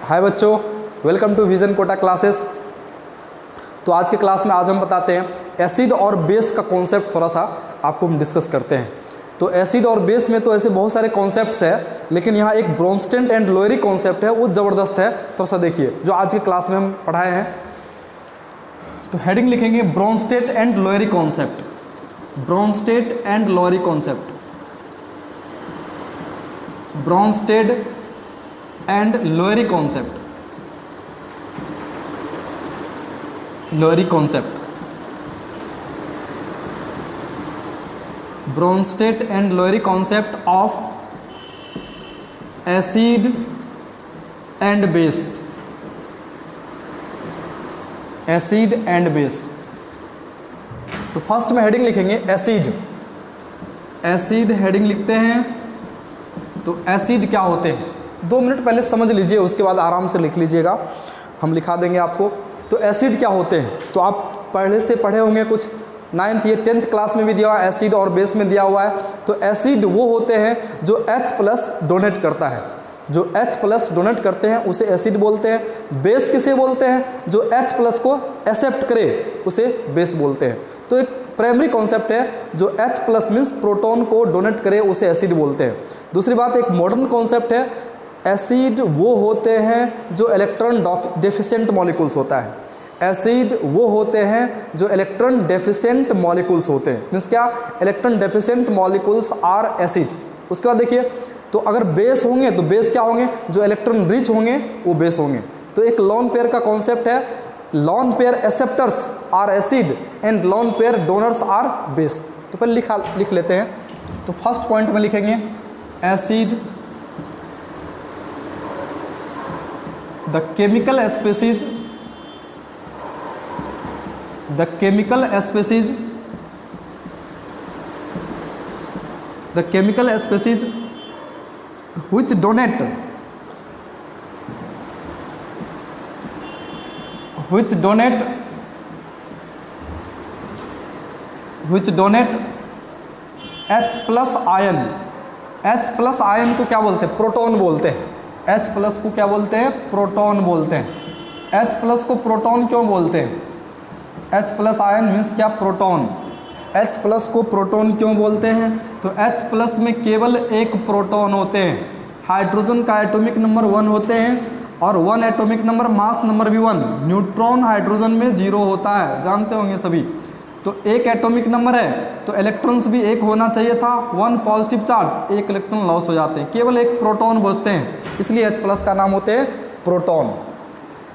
हाय बच्चों, welcome to Vision Kota classes. तो आज के क्लास में आज हम बताते हैं एसिड और बेस का कॉन्सेप्ट, थोड़ा सा आपको हम डिस्कस करते हैं। तो एसिड और बेस में तो ऐसे बहुत सारे कॉन्सेप्ट्स हैं, लेकिन यहाँ एक ब्रोंस्टेड एंड लोएरी कॉन्सेप्ट है, वो ज़बरदस्त है। थोड़ा सा देखिए जो आज के क्लास में हम पढ़ाए हैं। तो हेडिंग लिखेंगे Bronsted and Lowry concept, Bronsted and Lowry concept, Bronsted and Lowry concept, Lowry concept, Bronsted and Lowry concept of acid and base, acid and base. तो फर्स्ट में हेडिंग लिखेंगे एसिड, एसिड हेडिंग लिखते हैं। तो acid क्या होते हैं 2 minute पहले समझ लीजिए, उसके बाद आराम से लिख लीजिएगा, हम लिखा देंगे आपको। तो एसिड क्या होते हैं, तो आप पहले से पढ़े होंगे, कुछ 9th या 10th क्लास में भी दिया हुआ है, एसिड और बेस में दिया हुआ है। तो एसिड वो होते हैं जो H+ डोनेट करता है, जो H+ डोनेट करते हैं उसे एसिड बोलते हैं। बेस किसे बोलते हैं, जो H+ को एक्सेप्ट करे उसे बेस बोलते हैं। तो एक प्राइमरी कॉन्सेप्ट है, जो H+ मीन्स प्रोटॉन को डोनेट करे उसे एसिड बोलते हैं। दूसरी बात, एक मॉडर्न कॉन्सेप्ट है, एसिड वो होते हैं जो इलेक्ट्रॉन डेफिशिएंट मॉलिक्यूल्स होता है। एसिड वो होते हैं जो इलेक्ट्रॉन डेफिशिएंट मॉलिक्यूल्स होते हैं। मीन्स क्या, electron deficient molecules are acid. उसके बाद देखिए, तो अगर बेस होंगे तो बेस क्या होंगे, जो इलेक्ट्रॉन रिच होंगे वो बेस होंगे। तो एक लॉन पेयर का कॉन्सेप्ट है, lone pair acceptors are acid and lone pair donors are base. तो पहले लिख लेते हैं। तो फर्स्ट पॉइंट में लिखेंगे acid, the chemical species, the chemical species, the chemical species which donate, which donate, which donate H+ ion. H+ ion को क्या बोलते हैं, प्रोटॉन बोलते हैं। H+ को क्या बोलते हैं, प्रोटॉन बोलते हैं। H+ को प्रोटॉन क्यों बोलते हैं, H+ आयन मीन्स क्या, प्रोटॉन। H+ को प्रोटॉन क्यों बोलते हैं, तो H+ में केवल एक प्रोटॉन होते हैं। हाइड्रोजन का एटॉमिक नंबर 1 होते हैं और 1 एटॉमिक नंबर, मास नंबर भी 1। न्यूट्रॉन हाइड्रोजन में 0 होता है, जानते होंगे सभी। तो 1 एटॉमिक नंबर है तो इलेक्ट्रॉन्स भी 1 होना चाहिए था, 1 पॉजिटिव चार्ज, 1 इलेक्ट्रॉन लॉस हो जाते हैं, केवल एक प्रोटॉन बचते हैं, इसलिए H+ का नाम होते हैं proton.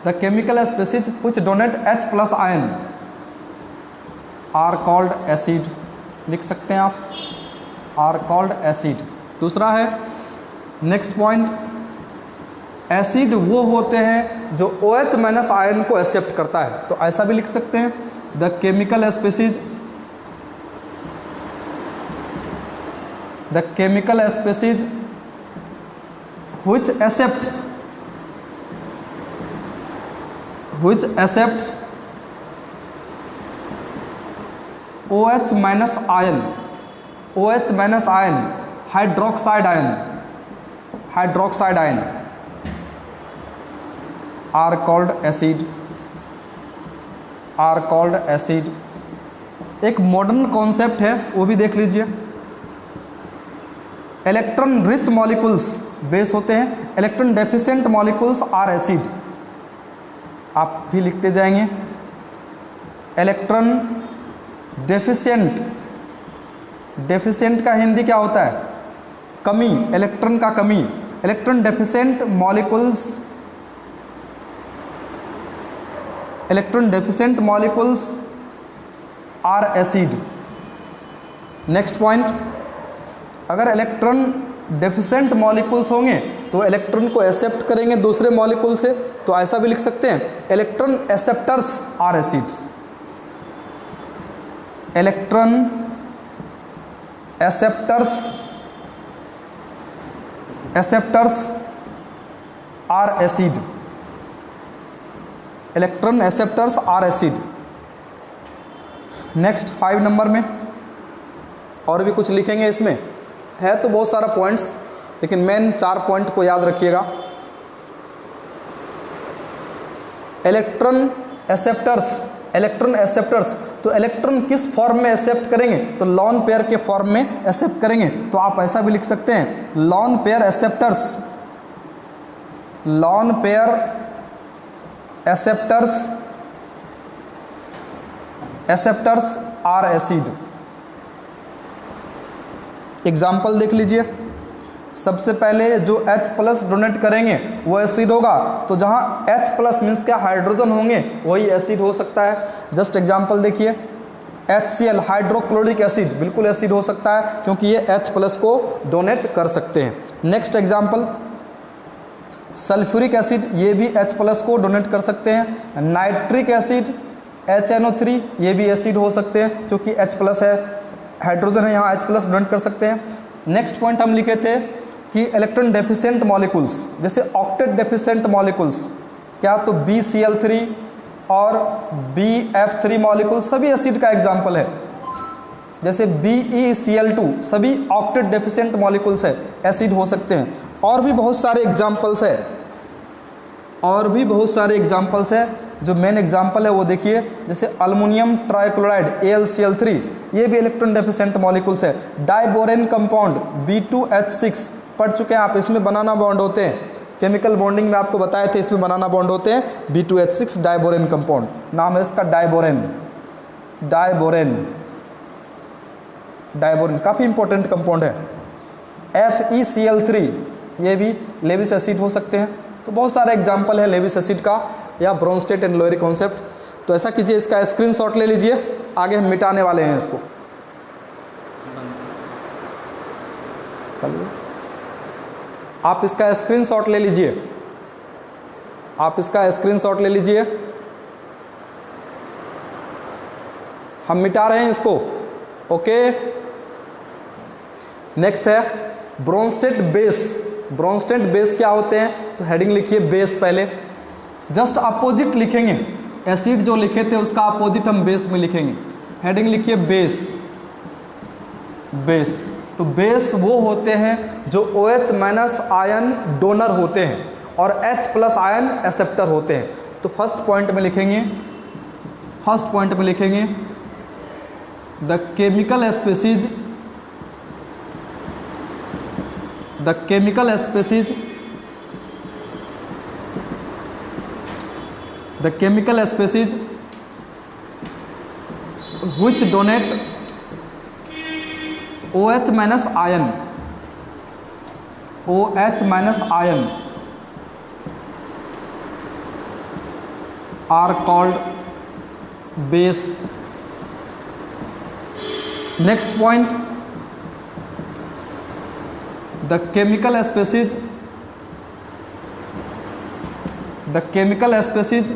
The chemical species which donate H+ ion are called acid, लिख सकते हैं आप, आर कॉल्ड एसिड। दूसरा है नेक्स्ट पॉइंट, एसिड वो होते हैं जो OH- आयन को एक्सेप्ट करता है। तो ऐसा भी लिख सकते हैं, the chemical species, the chemical species which accepts, which accepts OH- ion, OH- ion, hydroxide ion, hydroxide ion are called acid, are called acid. एक मॉडर्न कॉन्सेप्ट है, वो भी देख लीजिए, इलेक्ट्रॉन रिच मॉलिक्यूल्स बेस होते हैं, electron deficient molecules are acid. आप भी लिखते जाएंगे, इलेक्ट्रॉन डेफिशिएंट, डेफिशिएंट का हिंदी क्या होता है, कमी, इलेक्ट्रॉन का कमी। Electron deficient molecules, electron deficient molecules are acid. Next point, अगर इलेक्ट्रॉन डेफिशिएंट मॉलिक्यूल्स होंगे तो इलेक्ट्रॉन को एक्सेप्ट करेंगे दूसरे मॉलिक्यूल से, तो ऐसा भी लिख सकते हैं, electron acceptors are acids, electron acceptors, acceptors are acid, electron acceptors are acid. Next 5 number में और भी कुछ लिखेंगे, इसमें है तो बहुत सारा पॉइंट्स, लेकिन मेन 4 पॉइंट को याद रखिएगा। इलेक्ट्रॉन एक्सेप्टर्स, इलेक्ट्रॉन एक्सेप्टर्स, तो इलेक्ट्रॉन किस फॉर्म में एक्सेप्ट करेंगे, तो लॉन पेयर के फॉर्म में एक्सेप्ट करेंगे। तो आप ऐसा भी लिख सकते हैं, lone pair acceptors, lone pair acceptors, acceptors are acid. Example देख लीजिए, सबसे पहले जो H प्लस डोनेट करेंगे वो एसिड होगा, तो जहाँ H प्लस मीन्स क्या हाइड्रोजन होंगे वही एसिड हो सकता है। जस्ट एग्जांपल देखिए, HCl हाइड्रोक्लोरिक एसिड बिल्कुल एसिड हो सकता है क्योंकि ये H प्लस को डोनेट कर सकते हैं। नेक्स्ट एग्जांपल सल्फ्यूरिक एसिड, ये भी H प्लस को डोनेट कर सकते हैं। नाइट्रिक एसिड HNO3 ये भी एसिड हो सकते हैं क्योंकि H प्लस है, हाइड्रोजन है, यहाँ H प्लस डोनेट कर सकते हैं। नेक्स्ट पॉइंट हम लिखे थे कि इलेक्ट्रॉन डेफिशिएंट मॉलिक्यूल्स, जैसे ऑक्टेट डेफिशिएंट मॉलिक्यूल्स क्या, तो BCl3 और BF3 मॉलिक्यूल सभी एसिड का एग्जाम्पल है। जैसे BeCl2 सभी ऑक्टेट डेफिशिएंट मॉलिक्यूल्स है, एसिड हो सकते हैं। और भी बहुत सारे एग्जाम्पल्स है, और भी बहुत सारे एग्जाम्पल्स है। जो मेन एग्जाम्पल है वो देखिए, जैसे अल्युमिनियम ट्राइक्लोराइड AlCl3 ये भी इलेक्ट्रॉन डेफिशिएंट मॉलिक्यूल्स है। डाइबोरेन कंपाउंड B2H6 पढ़ चुके हैं आप, इसमें बनाना बॉन्ड होते हैं, केमिकल बॉन्डिंग में आपको बताए थे, इसमें बनाना बॉन्ड होते हैं। B2H6 डाइबोरेन कंपाउंड, नाम है इसका डाइबोरेन, डाइबोरेन, डाइबोरेन काफ़ी इंपॉर्टेंट कंपाउंड है। FeCl3 ये भी लेविस एसिड हो सकते हैं। तो बहुत सारे एग्जाम्पल है लेविस एसिड का या ब्रोंस्टेड एंड लोएरी कॉन्सेप्ट। तो ऐसा कीजिए, इसका स्क्रीनशॉट ले लीजिए, आगे हम मिटाने वाले हैं इसको। चलिए आप इसका स्क्रीनशॉट ले लीजिए, आप इसका स्क्रीनशॉट ले लीजिए, हम मिटा रहे हैं इसको। ओके, नेक्स्ट है ब्रोंस्टेड बेस। ब्रोंस्टेड बेस क्या होते हैं, तो हेडिंग लिखिए बेस, पहले जस्ट अपोजिट लिखेंगे, एसिड जो लिखे थे उसका अपोजिट हम बेस में लिखेंगे। हेडिंग लिखिए बेस, बेस। तो बेस वो होते हैं जो OH माइनस आयन डोनर होते हैं और H प्लस आयन एक्सेप्टर होते हैं। तो फर्स्ट पॉइंट में लिखेंगे, फर्स्ट पॉइंट में लिखेंगे the chemical species, the chemical species, the chemical species which donate OH minus ion, OH minus ion are called base. Next point, the chemical species, the chemical species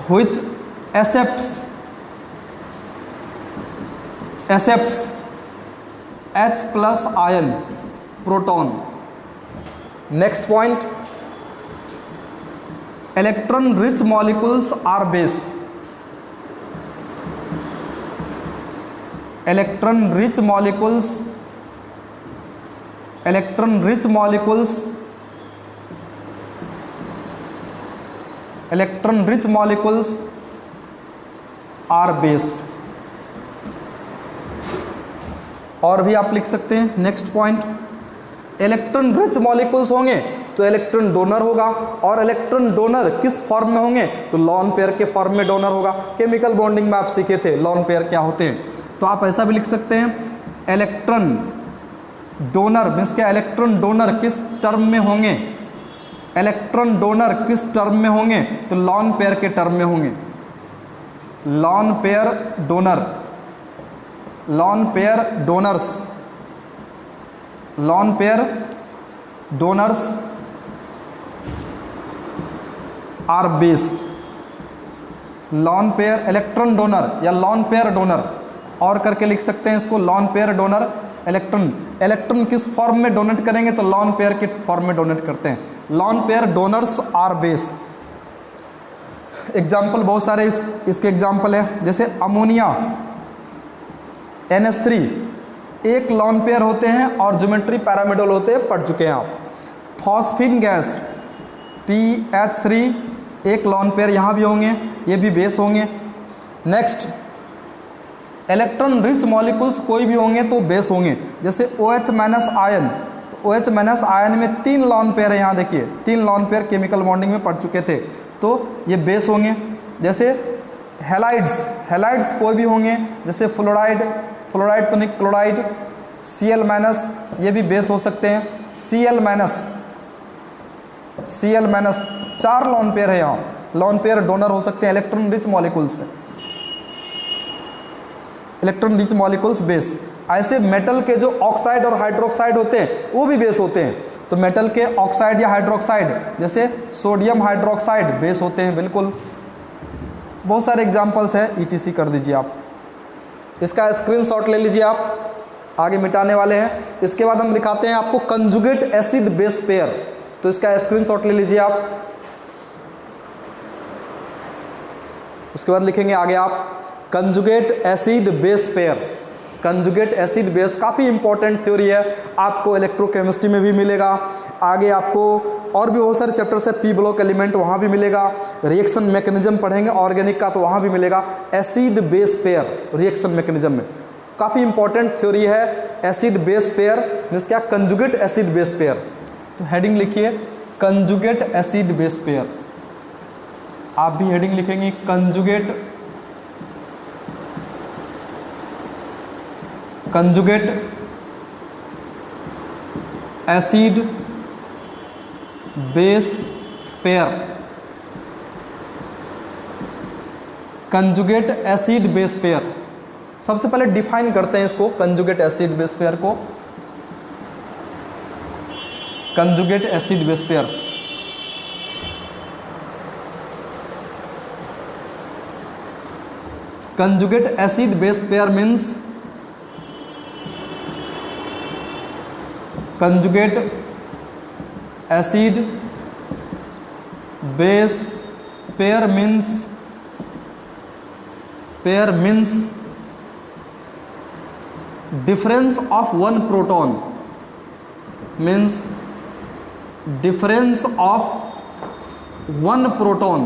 which accepts H plus ion proton. Next point, electron rich molecules are base. Electron rich molecules, electron rich molecules, electron rich molecules are base. और भी आप लिख सकते हैं। Next point, electron rich molecules होंगे तो electron donor होगा, और इलेक्ट्रॉन डोनर किस फॉर्म में होंगे, तो लॉन पेयर के फॉर्म में डोनर होगा। केमिकल बॉन्डिंग में आप सीखे थे लॉन पेयर क्या होते हैं। तो आप ऐसा भी लिख सकते हैं, इलेक्ट्रॉन डोनर मीन्स क्या, इलेक्ट्रॉन डोनर किस टर्म में होंगे, इलेक्ट्रॉन डोनर किस टर्म में होंगे, तो लॉन पेयर के टर्म में होंगे। Lone pair donor, lone pair donors, lone pair donors are base. Lone pair electron donor या लॉन पेयर डोनर और करके लिख सकते हैं इसको, lone pair donor electron. Electron किस फॉर्म में डोनेट करेंगे, तो लॉन पेयर के फॉर्म में डोनेट करते हैं। Lone pair donors are base. Example बहुत सारे इसके एग्जाम्पल है, जैसे अमोनिया NH3 एक लॉन पेयर होते हैं और ज्योमेट्री पैरामिडल होते हैं, पढ़ चुके हैं आप। फॉस्फिन गैस PH3 एक लॉन पेयर यहाँ भी होंगे, ये भी बेस होंगे। नेक्स्ट इलेक्ट्रॉन रिच मॉलिक्यूल्स कोई भी होंगे तो बेस होंगे, जैसे OH माइनस आयन, तो OH माइनस आयन में 3 लॉन पेयर है, यहाँ देखिए 3 लॉन पेयर केमिकल बॉन्डिंग में पड़ चुके थे, तो ये बेस होंगे। जैसे हैलाइड्स कोई भी होंगे, जैसे फ्लोराइड तो नहीं, क्लोराइड, Cl माइनस ये भी बेस हो सकते हैं, Cl माइनस 4 लॉन पेयर है, यहाँ लॉन पेयर डोनर हो सकते हैं, इलेक्ट्रॉन रिच मॉलिक्यूल्स है, इलेक्ट्रॉन रिच मॉलिक्यूल्स बेस। ऐसे मेटल के जो ऑक्साइड और हाइड्रोक्साइड होते हैं वो भी बेस होते हैं, तो मेटल के ऑक्साइड या हाइड्रोक्साइड जैसे सोडियम हाइड्रोक्साइड बेस होते हैं, बिल्कुल। बहुत सारे एग्जांपल्स है, ETC कर दीजिए आप, इसका स्क्रीनशॉट ले लीजिए आप, आगे मिटाने वाले हैं। इसके बाद हम दिखाते हैं आपको कंजुगेट एसिड बेस पेयर, तो इसका स्क्रीनशॉट ले लीजिए आप। उसके बाद लिखेंगे आगे आप conjugate acid base pair. Conjugate acid base काफ़ी इंपॉर्टेंट थ्योरी है, आपको इलेक्ट्रोकेमिस्ट्री में भी मिलेगा, आगे आपको और भी बहुत सारे चैप्टर्स है, P ब्लॉक एलिमेंट वहाँ भी मिलेगा, रिएक्शन मैकेनिज्म पढ़ेंगे ऑर्गेनिक का तो वहाँ भी मिलेगा। Acid base pair reaction mechanism में काफ़ी इंपॉर्टेंट थ्योरी है, एसिड बेस पेयर मीन्स क्या, कंजुगेट एसिड बेस पेयर। तो हेडिंग लिखिए कंजुगेट एसिड बेस पेयर, आप भी हेडिंग लिखेंगे conjugate acid base pair. Conjugate acid base pair, सबसे पहले डिफाइन करते हैं इसको, कंजुगेट एसिड बेस पेयर को। Conjugate acid base pairs, conjugate acid base pair means conjugate acid base pair means difference of one proton, means difference of one proton,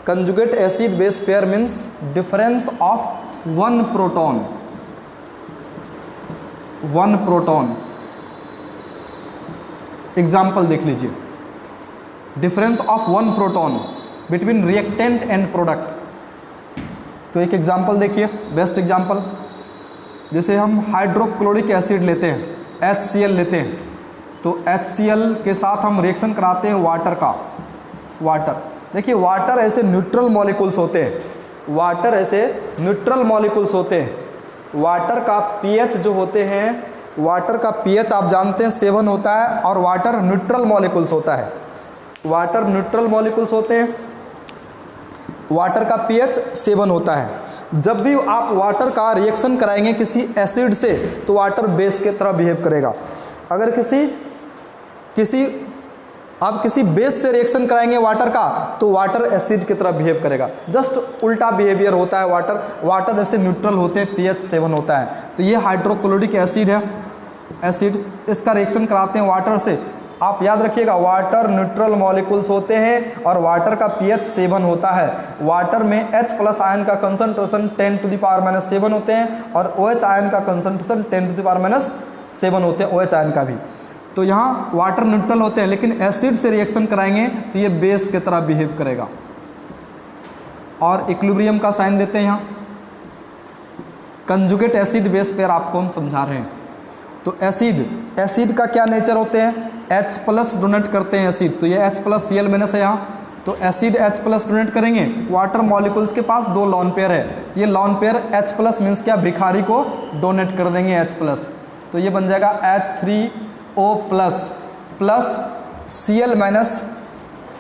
conjugate acid base pair means difference of one proton। Example देख लीजिए, difference of one proton between reactant and product. तो एक example देखिए, best example, जैसे हम hydrochloric acid लेते हैं, HCl लेते हैं, तो HCl के साथ हम रिएक्शन कराते हैं वाटर। देखिए वाटर ऐसे न्यूट्रल मॉलिक्यूल्स होते हैं, वाटर का pH जो होते हैं, वाटर का pH आप जानते हैं 7 होता है, और वाटर न्यूट्रल मॉलिक्यूल्स होता है, वाटर का pH 7 होता है। जब भी आप वाटर का रिएक्शन कराएंगे किसी एसिड से तो वाटर बेस की तरह बिहेव करेगा। अगर आप किसी बेस से रिएक्शन कराएंगे वाटर का तो वाटर एसिड की तरह बिहेव करेगा। जस्ट उल्टा बिहेवियर होता है, वाटर ऐसे न्यूट्रल होते हैं, pH 7 होता है। तो ये हाइड्रोक्लोरिक एसिड है, इसका रिएक्शन कराते हैं वाटर से। आप याद रखिएगा वाटर न्यूट्रल मॉलिक्यूल्स होते हैं और वाटर का pH 7 होता है। वाटर में H+ आयन का कंसंट्रेशन 10⁻⁻7 होते हैं और OH आयन का कंसंट्रेशन 10⁻7 होते हैं, OH आयन का भी। तो यहाँ वाटर न्यूट्रल होते हैं, लेकिन एसिड से रिएक्शन कराएंगे तो ये बेस की तरह बिहेव करेगा। और इक्विलिब्रियम का साइन देते हैं यहाँ, कंजुगेट एसिड बेस पेयर आपको हम समझा रहे हैं। तो एसिड का क्या नेचर होते हैं, H+ डोनेट करते हैं एसिड, तो ये H+ Cl- है यहाँ, तो एसिड H+ डोनेट करेंगे। वाटर मॉलिक्यूल्स के पास 2 लॉन पेयर है, तो ये लॉन पेयर H+ मीन्स क्या, भिखारी को डोनेट कर देंगे H+, तो ये बन जाएगा H3O+ प्लस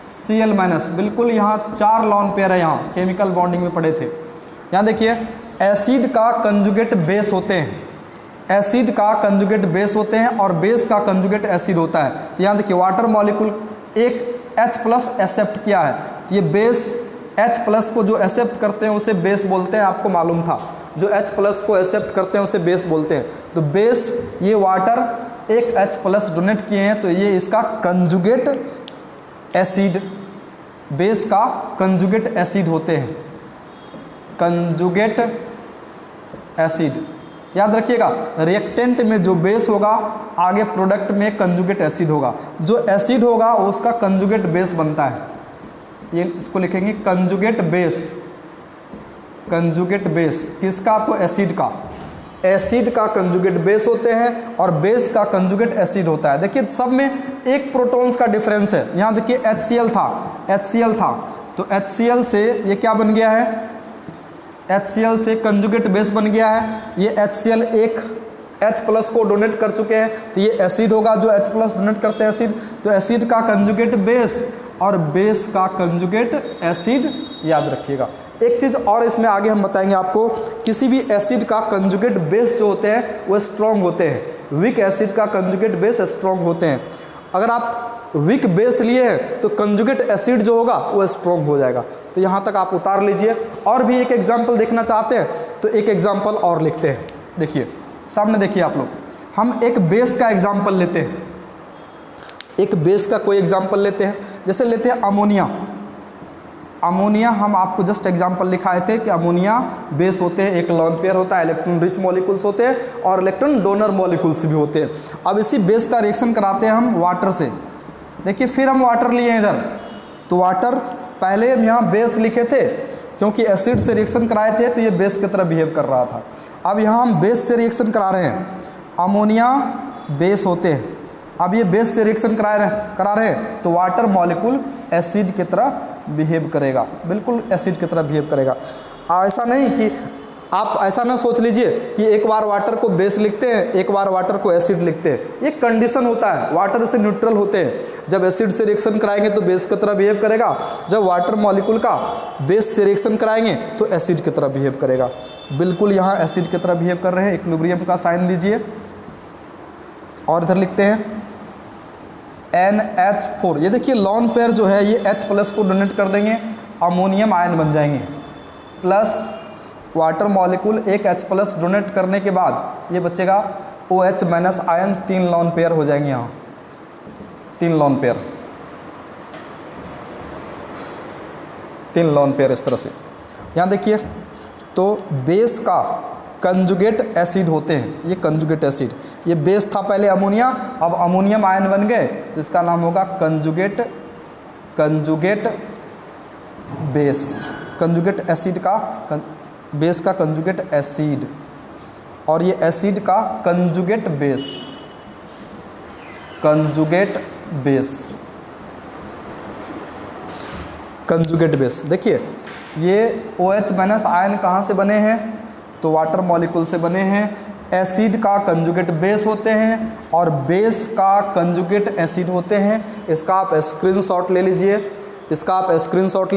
Cl-, बिल्कुल यहाँ 4 लॉन पेयर है, यहाँ केमिकल बॉन्डिंग में पढ़े थे। यहाँ देखिए एसिड का कंजुगेट बेस होते हैं, और बेस का कंजुगेट एसिड होता है। यहाँ देखिए वाटर मॉलिक्यूल एक H+ एक्सेप्ट किया है, ये बेस H+ को जो एक्सेप्ट करते हैं उसे बेस बोलते हैं, आपको मालूम था। जो H+ को एक्सेप्ट करते हैं उसे बेस बोलते हैं। तो बेस, ये वाटर एक H+ डोनेट किए हैं तो ये इसका कंजुगेट एसिड, बेस का कंजुगेट एसिड होते हैं, कंजुगेट एसिड। याद रखिएगा, रिएक्टेंट में जो बेस होगा आगे प्रोडक्ट में कंजुगेट एसिड होगा, जो एसिड होगा वो उसका कंजुगेट बेस बनता है। ये इसको लिखेंगे कंजुगेट बेस, कंजुगेट बेस किसका? तो एसिड का, एसिड का कंजुगेट बेस होते हैं और बेस का कंजुगेट एसिड होता है। देखिए सब में एक प्रोटॉन्स का डिफरेंस है। यहाँ देखिए HCl था, तो HCl से ये क्या बन गया है? HCl से कंजुगेट बेस बन गया है। ये HCl एक H+ को डोनेट कर चुके हैं तो ये एसिड होगा, जो H+ डोनेट करते हैं एसिड, तो एसिड का कंजुगेट बेस और बेस का कंजुगेट एसिड। याद रखिएगा। एक चीज़ और इसमें आगे हम बताएंगे आपको, किसी भी एसिड का कंजुगेट बेस जो होते हैं वो स्ट्रॉन्ग होते हैं। वीक एसिड का कंजुगेट बेस स्ट्रॉन्ग होते हैं। अगर आप वीक बेस लिए हैं तो कंजुगेट एसिड जो होगा वो स्ट्रॉन्ग हो जाएगा। तो यहाँ तक आप उतार लीजिए। और भी एक एग्जाम्पल देखना चाहते हैं तो एक एग्जाम्पल और लिखते हैं। देखिए सामने देखिए आप लोग, हम एक बेस का एग्जाम्पल लेते हैं, एक बेस का कोई एग्जाम्पल लेते हैं। जैसे लेते हैं अमोनिया। अमोनिया हम आपको जस्ट एग्जांपल लिखाए थे कि अमोनिया बेस होते हैं, एक लोन पेयर होता है, इलेक्ट्रॉन रिच मॉलिक्यूल्स होते हैं और इलेक्ट्रॉन डोनर मॉलिक्यूल्स भी होते हैं। अब इसी बेस का रिएक्शन कराते हैं हम वाटर से। देखिए फिर हम वाटर लिए हैं इधर, तो वाटर पहले हम यहाँ बेस लिखे थे क्योंकि एसिड से रिएक्शन कराए थे तो ये बेस की तरह बिहेव कर रहा था। अब यहाँ हम बेस से रिएक्शन करा रहे हैं, अमोनिया बेस होते हैं, अब ये बेस से रिएक्शन करा रहे हैं तो वाटर मॉलिक्यूल एसिड की तरह बिहेव करेगा, बिल्कुल एसिड की तरह बिहेव करेगा। ऐसा नहीं कि आप ऐसा ना सोच लीजिए कि एक बार वाटर को बेस लिखते हैं, एक बार वाटर को एसिड लिखते हैं। ये कंडीशन होता है, वाटर से न्यूट्रल होते हैं। जब एसिड से रिएक्शन कराएंगे तो बेस की तरह बिहेव करेगा, जब वाटर मॉलिक्यूल का बेस से रिएक्शन कराएंगे तो एसिड की तरह बिहेव करेगा। बिल्कुल यहाँ एसिड की तरह बिहेव कर रहे हैं। इक्विलिब्रियम का साइन दीजिए और इधर लिखते हैं NH4। ये देखिए लॉन पेयर जो है ये H+ को डोनेट कर देंगे, अमोनियम आयन बन जाएंगे, प्लस वाटर मॉलिक्यूल एक H+ डोनेट करने के बाद ये बचेगा OH- आयन, 3 लॉन पेयर हो जाएंगे। यहाँ 3 लॉन पेयर, 3 लॉन पेयर इस तरह से। यहाँ देखिए तो बेस का कंजुगेट एसिड होते हैं, ये कंजुगेट एसिड, ये बेस था पहले अमोनिया, अब अमोनियम आयन बन गए तो इसका नाम होगा कंजुगेट बेस। कंजुगेट एसिड का बेस का कंजुगेट एसिड और ये एसिड का कंजुगेट बेस, कंजुगेट बेस। देखिए ये OH- आयन कहाँ से बने हैं? तो वाटर मॉलिक्यूल से बने हैं। एसिड का कंजुगेट बेस होते हैं और बेस का कंजुगेट एसिड होते हैं। इसका आप स्क्रीनशॉट ले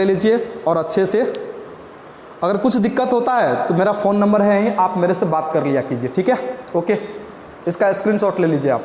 लीजिए, और अच्छे से अगर कुछ दिक्कत होता है तो मेरा फ़ोन नंबर है, आप मेरे से बात कर लिया कीजिए, ठीक है? ओके, इसका स्क्रीनशॉट ले लीजिए आप।